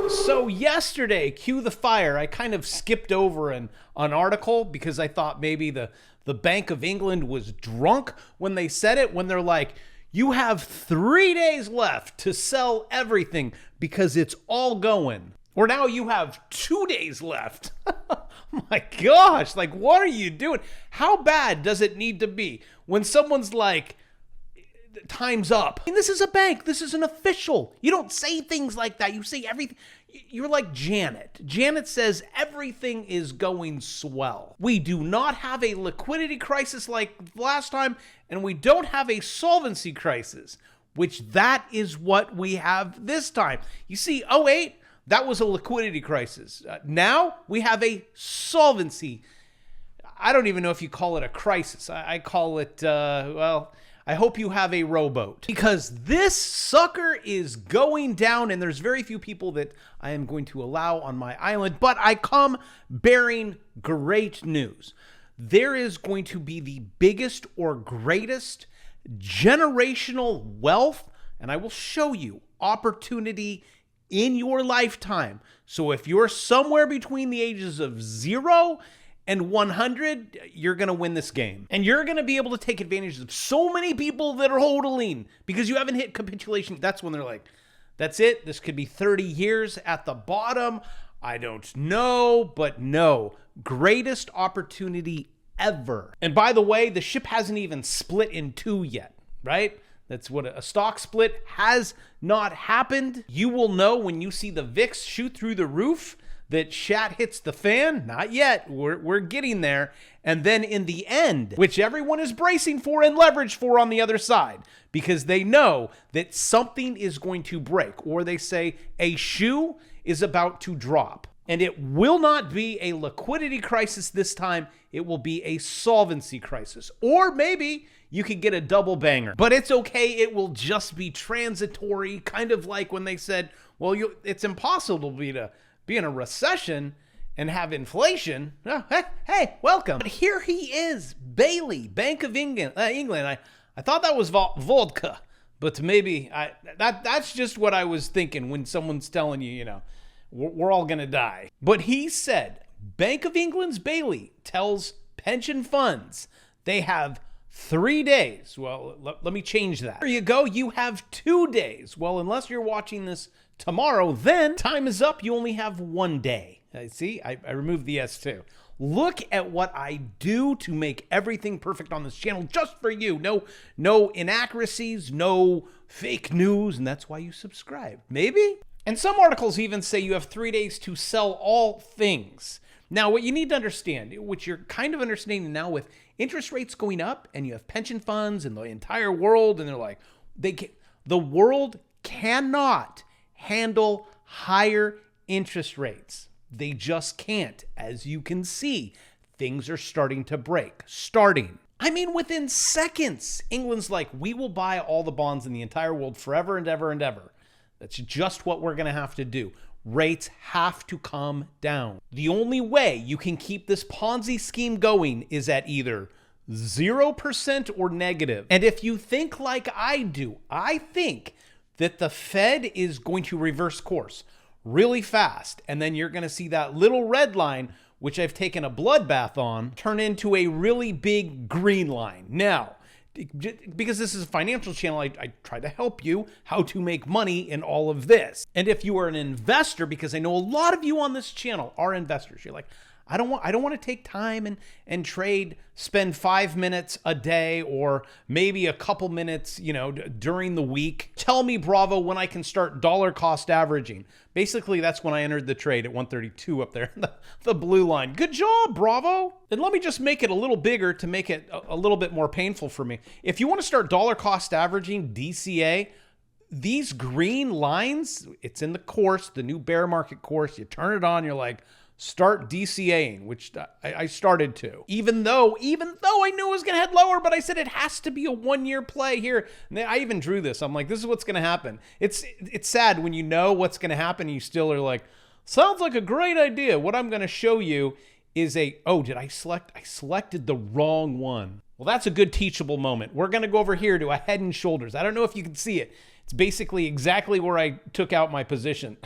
So yesterday, cue the fire, I kind of skipped over an article because I thought maybe the Bank of England was drunk when they said it, when they're like, you have 3 days left to sell everything because it's all going. Or now you have 2 days left. My gosh, like, what are you doing? How bad does it need to be when someone's like, time's up? I mean, this is a bank. This is an official. You don't say things like that. You say everything. You're like Janet. Janet says everything is going swell. We do not have a liquidity crisis like last time, and we don't have a solvency crisis, which that is what we have this time. You see, '08, that was a liquidity crisis. Now we have a solvency. I don't even know if you call it a crisis. I call it, well, I hope you have a rowboat, because this sucker is going down, and there's very few people that I am going to allow on my island, but I come bearing great news. There is going to be the biggest or greatest generational wealth, and I will show you opportunity in your lifetime. So if you're somewhere between the ages of 0 and 100, you're going to win this game. And you're going to be able to take advantage of so many people that are hodling because you haven't hit capitulation. That's when they're like, that's it. This could be 30 years at the bottom. I don't know, but no. Greatest opportunity ever. And by the way, the ship hasn't even split in two yet, right? That's what a stock split has not happened. You will know when you see the VIX shoot through the roof that shat hits the fan. Not yet. We're getting there. And then in the end, which everyone is bracing for and leverage for on the other side, because they know that something is going to break, or they say a shoe is about to drop. And it will not be a liquidity crisis this time. It will be a solvency crisis. Or maybe you could get a double banger. But it's okay. It will just be transitory, kind of like when they said, well, it's impossible to be in a recession and have inflation. Oh, hey, welcome. But here he is, Bailey, Bank of England. I thought that was vodka, but maybe that's just what I was thinking when someone's telling you, we're all going to die. But he said, Bank of England's Bailey tells pension funds they have 3 days. Well, let me change that. There you go. You have 2 days. Well, unless you're watching this tomorrow, then time is up. You only have 1 day. See, I removed the S2. Look at what I do to make everything perfect on this channel just for you. No inaccuracies, no fake news, and that's why you subscribe. Maybe? And some articles even say you have 3 days to sell all things. Now, what you need to understand, which you're kind of understanding now with interest rates going up, and you have pension funds in the entire world, and they're like, the world cannot handle higher interest rates. They just can't. As you can see, things are starting to break. I mean, within seconds, England's like, we will buy all the bonds in the entire world forever and ever and ever. That's just what we're going to have to do. Rates have to come down. The only way you can keep this Ponzi scheme going is at either 0% or negative. And if you think like I do, I think that the Fed is going to reverse course really fast. And then you're going to see that little red line, which I've taken a bloodbath on, turn into a really big green line. Now, because this is a financial channel, I try to help you how to make money in all of this. And if you are an investor, because I know a lot of you on this channel are investors, you're like, I don't want to take time and trade, spend 5 minutes a day or maybe a couple minutes, during the week. Tell me, Bravo, when I can start dollar cost averaging. Basically, that's when I entered the trade at 132 up there, the blue line. Good job, Bravo. And let me just make it a little bigger to make it a little bit more painful for me. If you want to start dollar cost averaging, DCA, these green lines, it's in the course, the new bear market course. You turn it on, you're like, start DCAing, which I started to. Even though I knew it was going to head lower, but I said it has to be a 1 year play here. And I even drew this. I'm like, this is what's going to happen. It's sad when you know what's going to happen and you still are like, sounds like a great idea. What I'm going to show you is I selected the wrong one. Well, that's a good teachable moment. We're going to go over here to a Head and Shoulders. I don't know if you can see it. It's basically exactly where I took out my position.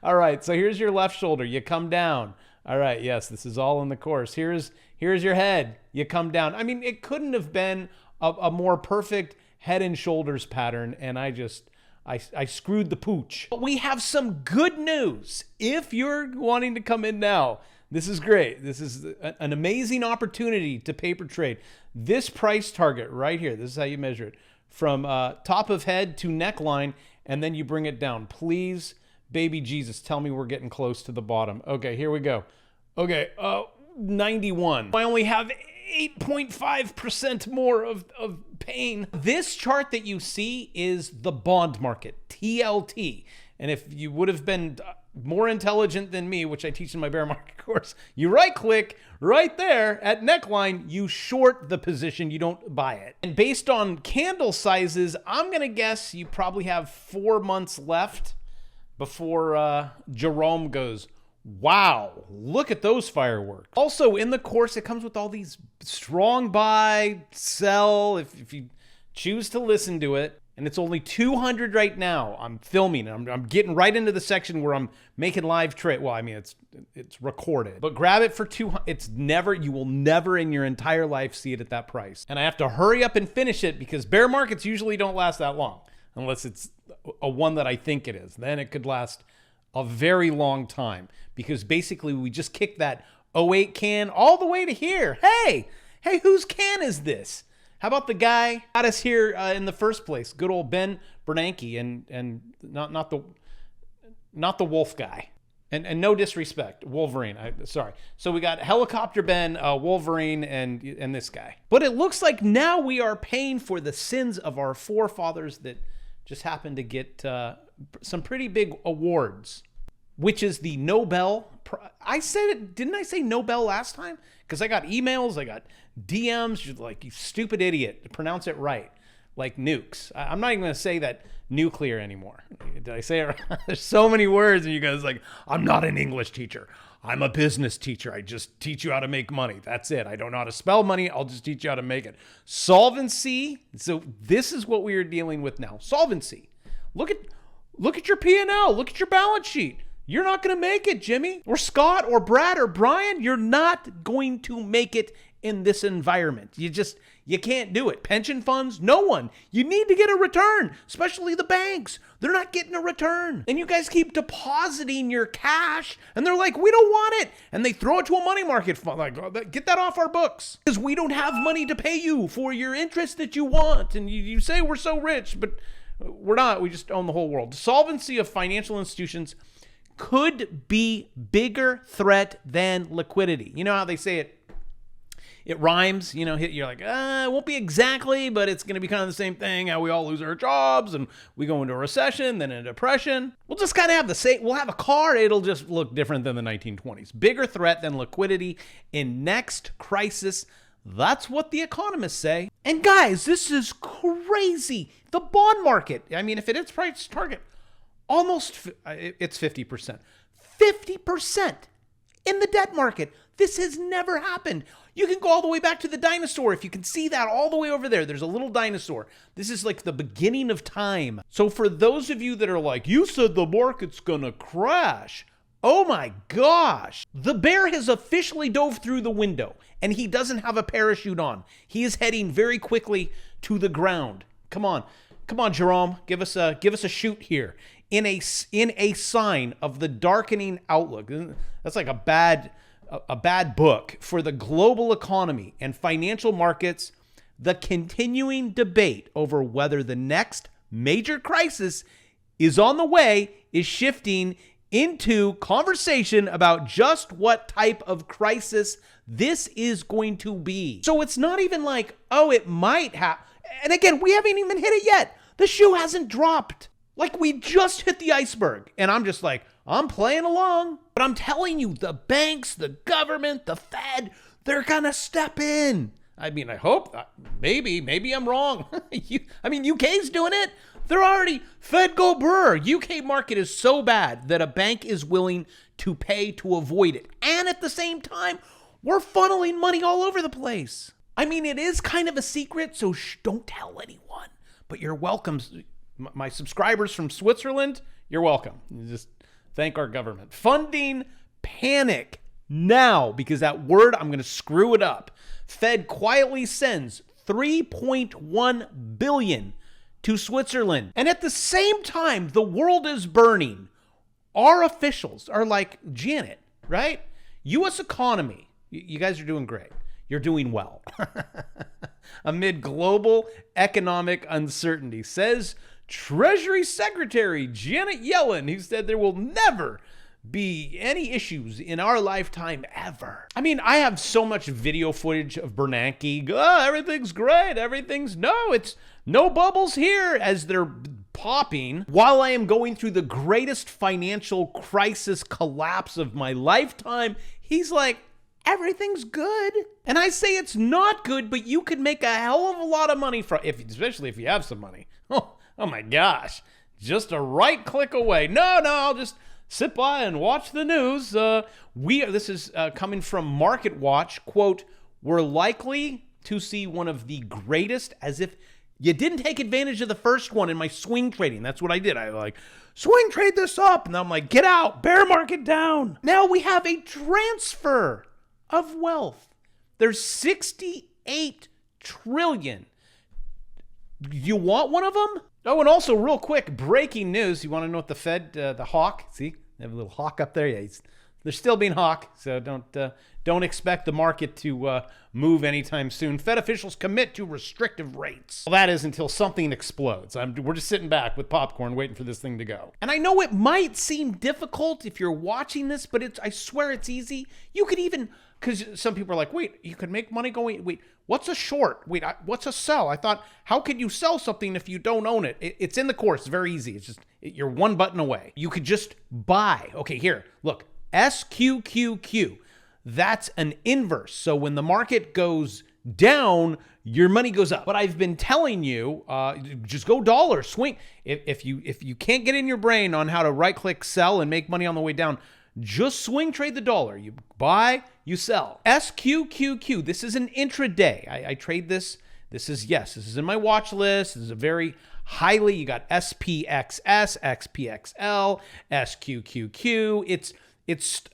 All right, so here's your left shoulder. You come down. All right, yes, this is all in the course. Here's your head. You come down. I mean, it couldn't have been a more perfect head and shoulders pattern, and I screwed the pooch. But we have some good news. If you're wanting to come in now, this is great. This is an amazing opportunity to paper trade. This price target right here, this is how you measure it. From top of head to neckline, and then you bring it down. Please, baby Jesus, tell me we're getting close to the bottom. Okay, here we go. Okay, 91. I only have 8.5% more of pain. This chart that you see is the bond market, TLT. And if you would have been more intelligent than me, which I teach in my bear market course, you right click right there at neckline, you short the position, you don't buy it. And based on candle sizes, I'm gonna guess you probably have 4 months left before Jerome goes, wow, look at those fireworks. Also in the course, it comes with all these strong buy, sell, if you choose to listen to it. And it's only 200 right now. I'm filming. I'm getting right into the section where I'm making live trade. Well, I mean, it's recorded. But grab it for 200. You will never in your entire life see it at that price. And I have to hurry up and finish it because bear markets usually don't last that long. Unless it's a one that I think it is. Then it could last a very long time. Because basically we just kicked that '08 can all the way to here. Hey, whose can is this? How about the guy who got us here in the first place? Good old Ben Bernanke, and not the wolf guy. And no disrespect, Wolverine. Sorry. So we got Helicopter Ben, Wolverine, and this guy. But it looks like now we are paying for the sins of our forefathers that just happened to get some pretty big awards, which is the Nobel. I said it, didn't I say Nobel last time? Because I got emails, I got DMs, you're like, you stupid idiot, pronounce it right, like nukes. I'm not even gonna say that nuclear anymore. Did I say it right? There's so many words, and you guys like, I'm not an English teacher. I'm a business teacher. I just teach you how to make money. That's it. I don't know how to spell money. I'll just teach you how to make it. Solvency. So this is what we are dealing with now. Solvency. Look at your P&L. Look at your balance sheet. You're not going to make it, Jimmy, or Scott, or Brad, or Brian. You're not going to make it in this environment. You can't do it. Pension funds, no one. You need to get a return, especially the banks. They're not getting a return. And you guys keep depositing your cash, and they're like, we don't want it. And they throw it to a money market fund. Like, get that off our books. Because we don't have money to pay you for your interest that you want. And you say we're so rich, but we're not. We just own the whole world. Solvency of financial institutions could be bigger threat than liquidity. You know how they say it rhymes, you know, you're like, it won't be exactly, but it's going to be kind of the same thing. How we all lose our jobs and we go into a recession, then a depression. We'll just kind of have the same, we'll have a car. It'll just look different than the 1920s. Bigger threat than liquidity in next crisis. That's what the economists say. And guys, this is crazy. The bond market, I mean, if it is price target, it's 50%. 50% in the debt market. This has never happened. You can go all the way back to the dinosaur. If you can see that all the way over there, there's a little dinosaur. This is like the beginning of time. So for those of you that are like, you said the market's gonna crash. Oh my gosh. The bear has officially dove through the window and he doesn't have a parachute on. He is heading very quickly to the ground. Come on, Jerome, give us a shoot here. In a sign of the darkening outlook. That's like a bad book for the global economy and financial markets. The continuing debate over whether the next major crisis is on the way is shifting into conversation about just what type of crisis this is going to be. So it's not even like, oh, it might happen. And again, we haven't even hit it yet. The shoe hasn't dropped. Like, we just hit the iceberg. And I'm just like, I'm playing along. But I'm telling you, the banks, the government, the Fed, they're going to step in. I mean, I hope. Maybe I'm wrong. UK's doing it. They're already, Fed go brr. UK market is so bad that a bank is willing to pay to avoid it. And at the same time, we're funneling money all over the place. I mean, it is kind of a secret, so don't tell anyone. But you're welcome. My subscribers from Switzerland, you're welcome. You just thank our government. Funding panic now, because that word, I'm going to screw it up. Fed quietly sends $3.1 billion to Switzerland. And at the same time, the world is burning. Our officials are like, Janet, right? U.S. economy, you guys are doing great. You're doing well. Amid global economic uncertainty, says Treasury Secretary Janet Yellen, who said there will never be any issues in our lifetime ever. I mean, I have so much video footage of Bernanke. Oh, everything's great. It's no bubbles here, as they're popping while I am going through the greatest financial crisis collapse of my lifetime. He's like, everything's good. And I say it's not good, but you could make a hell of a lot of money from, especially if you have some money. Oh my gosh. Just a right click away. No, I'll just sit by and watch the news. This is coming from Market Watch. Quote, we're likely to see one of the greatest, as if you didn't take advantage of the first one in my swing trading. That's what I did. I like, swing trade this up. And I'm like, get out, bear market down. Now we have a transfer of wealth. There's 68 trillion. You want one of them? Oh, and also real quick, breaking news. You want to know what the Fed, the hawk, see, they have a little hawk up there. Yeah, they're still being hawk, so don't expect the market to move anytime soon. Fed officials commit to restrictive rates. Well, that is until something explodes. We're just sitting back with popcorn waiting for this thing to go. And I know it might seem difficult if you're watching this, but I swear it's easy. You could even, because some people are like, wait, you could make money going, wait, what's a short? Wait, what's a sell? I thought, how could you sell something if you don't own it? It's in the course. It's very easy. It's just, you're one button away. You could just buy. Okay, here, look, SQQQ. That's an inverse. So when the market goes down, your money goes up. But I've been telling you, just go dollar, swing. If you can't get in your brain on how to right-click sell and make money on the way down, just swing trade the dollar. You buy, you sell. SQQQ. This is an intraday. I trade this. This is in my watch list. This is a very highly, you got SPXS, XPXL, SQQQ. It's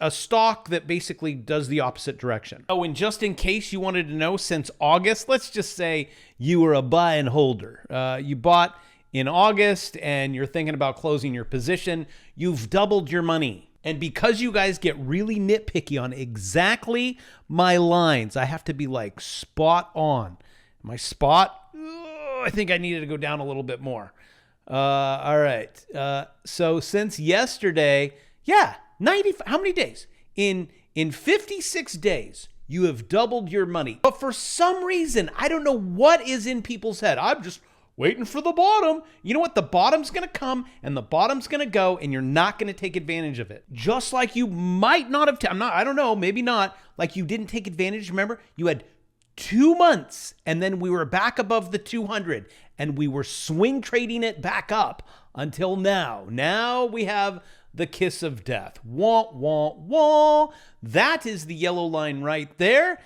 a stock that basically does the opposite direction. Oh, and just in case you wanted to know, since August, let's just say you were a buy and holder. You bought in August and you're thinking about closing your position. You've doubled your money. And because you guys get really nitpicky on exactly my lines, I have to be like spot on. My spot, I think I needed to go down a little bit more. All right. So since yesterday, yeah, 90, how many days? In 56 days, you have doubled your money. But for some reason, I don't know what is in people's head. I'm just waiting for the bottom. You know what? The bottom's going to come and the bottom's going to go, and you're not going to take advantage of it. Just like you might not have, I don't know, maybe not. Like you didn't take advantage. Remember, you had 2 months and then we were back above the 200 and we were swing trading it back up until now. Now we have the kiss of death. Wah, wah, wah. That is the yellow line right there.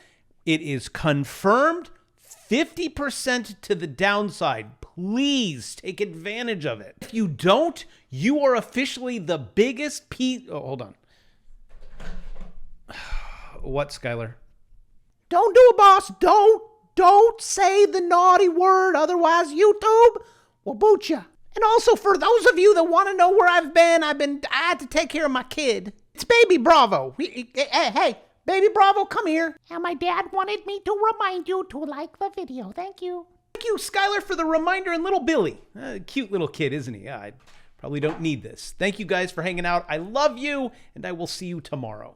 It is confirmed 50% to the downside. Please take advantage of it. If you don't, you are officially the biggest piece. Oh, hold on. What, Skylar? Don't do it, boss. Don't say the naughty word. Otherwise, YouTube will boot you. And also, for those of you that want to know where I've been, I had to take care of my kid. It's Baby Bravo. Hey, Baby Bravo, come here. And my dad wanted me to remind you to like the video. Thank you. Thank you, Skylar, for the reminder, and little Billy. Cute little kid, isn't he? I probably don't need this. Thank you guys for hanging out. I love you, and I will see you tomorrow.